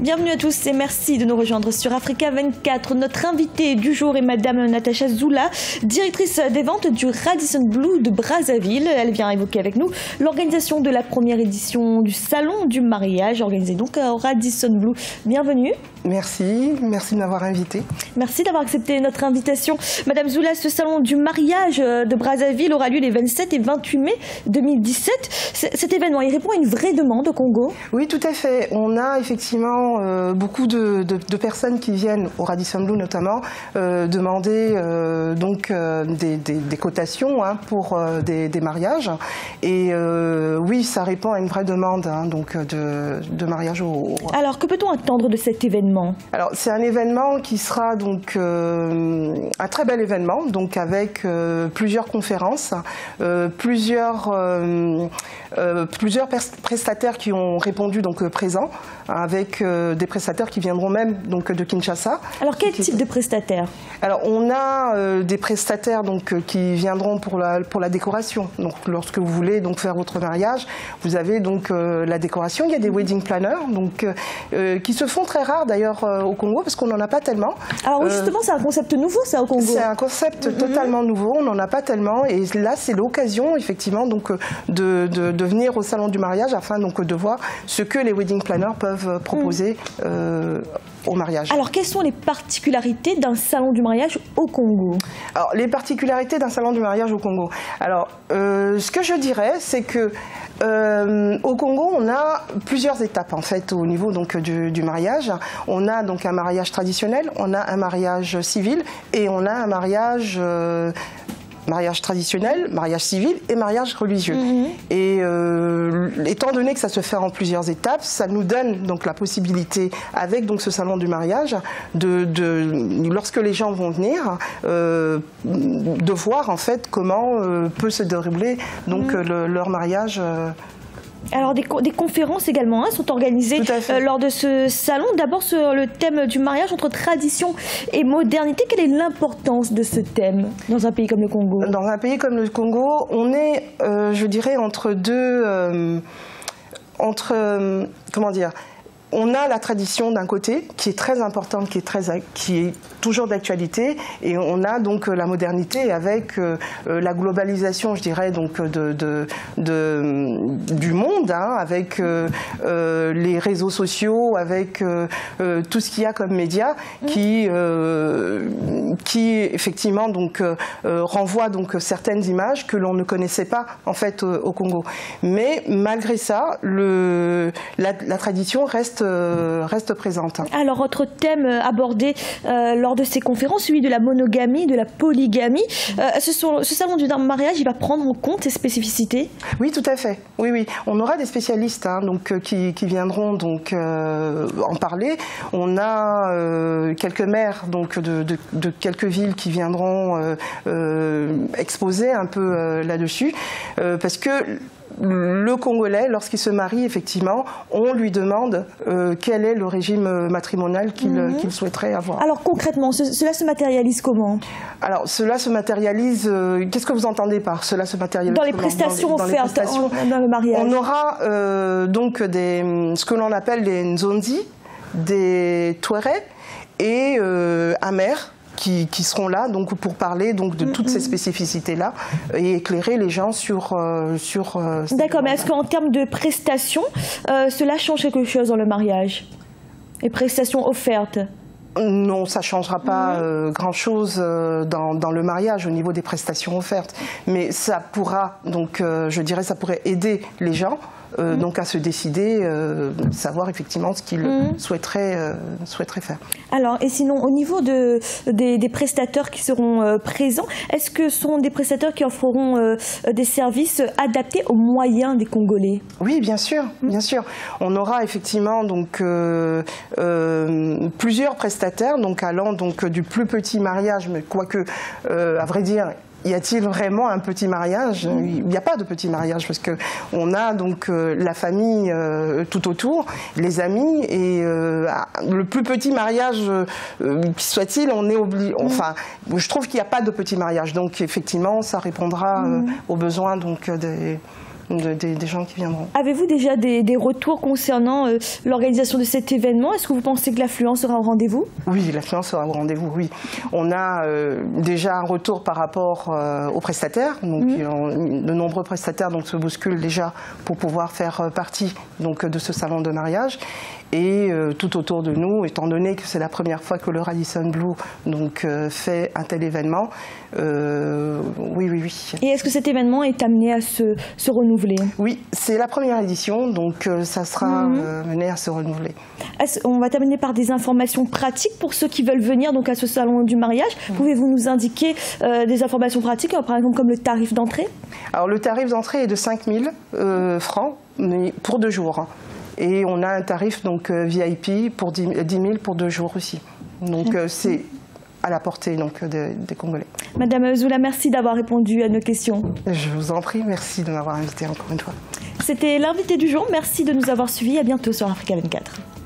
Bienvenue à tous et merci de nous rejoindre sur Africa 24. Notre invitée du jour est Madame Natacha Zoula, directrice des ventes du Radisson Blu de Brazzaville. Elle vient évoquer avec nous l'organisation de la première édition du Salon du mariage, organisé donc au Radisson Blu. Bienvenue. Merci de m'avoir invitée. Merci d'avoir accepté notre invitation. Madame Zoula, ce Salon du mariage de Brazzaville aura lieu les 27 et 28 mai 2017. Cet événement, il répond à une vraie demande au Congo? Oui, tout à fait. On a effectivement beaucoup de personnes qui viennent au Radisson Blu notamment demander des cotations pour des mariages. Et oui, ça répond à une vraie demande de mariage au Alors, que peut-on attendre de cet événement? Alors, c'est un événement qui sera donc un très bel événement, donc avec plusieurs conférences, plusieurs prestataires qui ont répondu donc présents, avec des prestataires qui viendront même donc de Kinshasa. Alors quel type de prestataires? Alors on a des prestataires donc qui viendront pour la décoration. Donc lorsque vous voulez donc faire votre mariage, vous avez donc la décoration. Il y a des wedding planners donc qui se font très rares d'ailleurs au Congo parce qu'on n'en a pas tellement. Alors oui, justement, c'est un concept nouveau ça au Congo. C'est un concept totalement nouveau. On n'en a pas tellement et là c'est l'occasion effectivement donc de venir au salon du mariage afin donc de voir ce que les wedding planners peuvent proposer au mariage. Alors, quelles sont les particularités d'un salon du mariage au Congo? Alors, les particularités d'un salon du mariage au Congo. Alors, ce que je dirais, c'est que au Congo, on a plusieurs étapes en fait au niveau donc du mariage. On a donc un mariage traditionnel, on a un mariage civil et on a un mariage traditionnel, mariage civil et mariage religieux. Et étant donné que ça se fait en plusieurs étapes, ça nous donne donc la possibilité, avec donc ce salon du mariage, lorsque les gens vont venir, de voir en fait comment peut se dérouler donc leur mariage. Alors des conférences également sont organisées lors de ce salon. D'abord sur le thème du mariage entre tradition et modernité. Quelle est l'importance de ce thème dans un pays comme le Congo? Dans un pays comme le Congo, on est, je dirais, entre deux... comment dire? On a la tradition d'un côté qui est très importante, qui est toujours d'actualité, et on a donc la modernité avec la globalisation, je dirais, donc du monde, avec les réseaux sociaux, avec tout ce qu'il y a comme médias qui effectivement donc renvoie donc certaines images que l'on ne connaissait pas en fait au Congo. Mais malgré ça, la tradition reste présente. Alors, autre thème abordé lors de ces conférences, celui de la monogamie, de la polygamie. Ce salon du mariage, il va prendre en compte ces spécificités? Oui, tout à fait. Oui. On aura des spécialistes donc, qui viendront donc, en parler. On a quelques maires donc, de quelques villes qui viendront exposer un peu là-dessus. Parce que le Congolais, lorsqu'il se marie, effectivement, on lui demande quel est le régime matrimonial qu'il souhaiterait avoir. Alors concrètement, cela se matérialise comment? Alors cela se matérialise, qu'est-ce que vous entendez par cela se matérialise? Dans les prestations offertes dans le mariage. On aura donc ce que l'on appelle des Nzonzi, des Touaregs et un maire. Qui seront là donc, pour parler donc, de toutes ces spécificités-là et éclairer les gens sur D'accord, mais est-ce qu'en termes de prestations, cela change quelque chose dans le mariage? Les prestations offertes? Non, ça ne changera pas grand-chose dans le mariage au niveau des prestations offertes. Mais ça pourra, donc, je dirais, ça pourrait aider les gens donc à se décider, savoir effectivement ce qu'ils souhaiteraient faire. Alors, et sinon, au niveau des prestataires qui seront présents, est-ce que ce sont des prestataires qui offreront des services adaptés aux moyens des Congolais? Oui, bien sûr, bien sûr. On aura effectivement donc plusieurs prestataires, donc allant donc du plus petit mariage, mais quoique, à vrai dire, y a-t-il vraiment un petit mariage? Il n'y a pas de petit mariage parce qu'on a donc la famille tout autour, les amis et le plus petit mariage qui soit-il, on est obligé. Enfin, je trouve qu'il n'y a pas de petit mariage. Donc effectivement, ça répondra aux besoins donc des gens qui viendront. Avez-vous déjà des retours concernant l'organisation de cet événement? Est-ce que vous pensez que l'affluence sera au rendez-vous? Oui, l'affluence sera au rendez-vous, oui. On a déjà un retour par rapport aux prestataires. Donc, de nombreux prestataires se bousculent déjà pour pouvoir faire partie de ce salon de mariage. Et tout autour de nous, étant donné que c'est la première fois que le Radisson Blu fait un tel événement, oui. Et est-ce que cet événement est amené à se renouveler? Oui, c'est la première édition, donc ça sera mené à se renouveler. On va terminer par des informations pratiques pour ceux qui veulent venir à ce salon du mariage. Pouvez-vous nous indiquer des informations pratiques, par exemple comme le tarif d'entrée? Alors le tarif d'entrée est de 5 000 francs, mais pour 2 jours. Et on a un tarif VIP pour 10 000 pour 2 jours aussi. Donc c'est à la portée des Congolais. Madame Zoula, merci d'avoir répondu à nos questions. Je vous en prie, merci de m'avoir invité encore une fois. C'était l'invité du jour. Merci de nous avoir suivis. À bientôt sur Africa 24.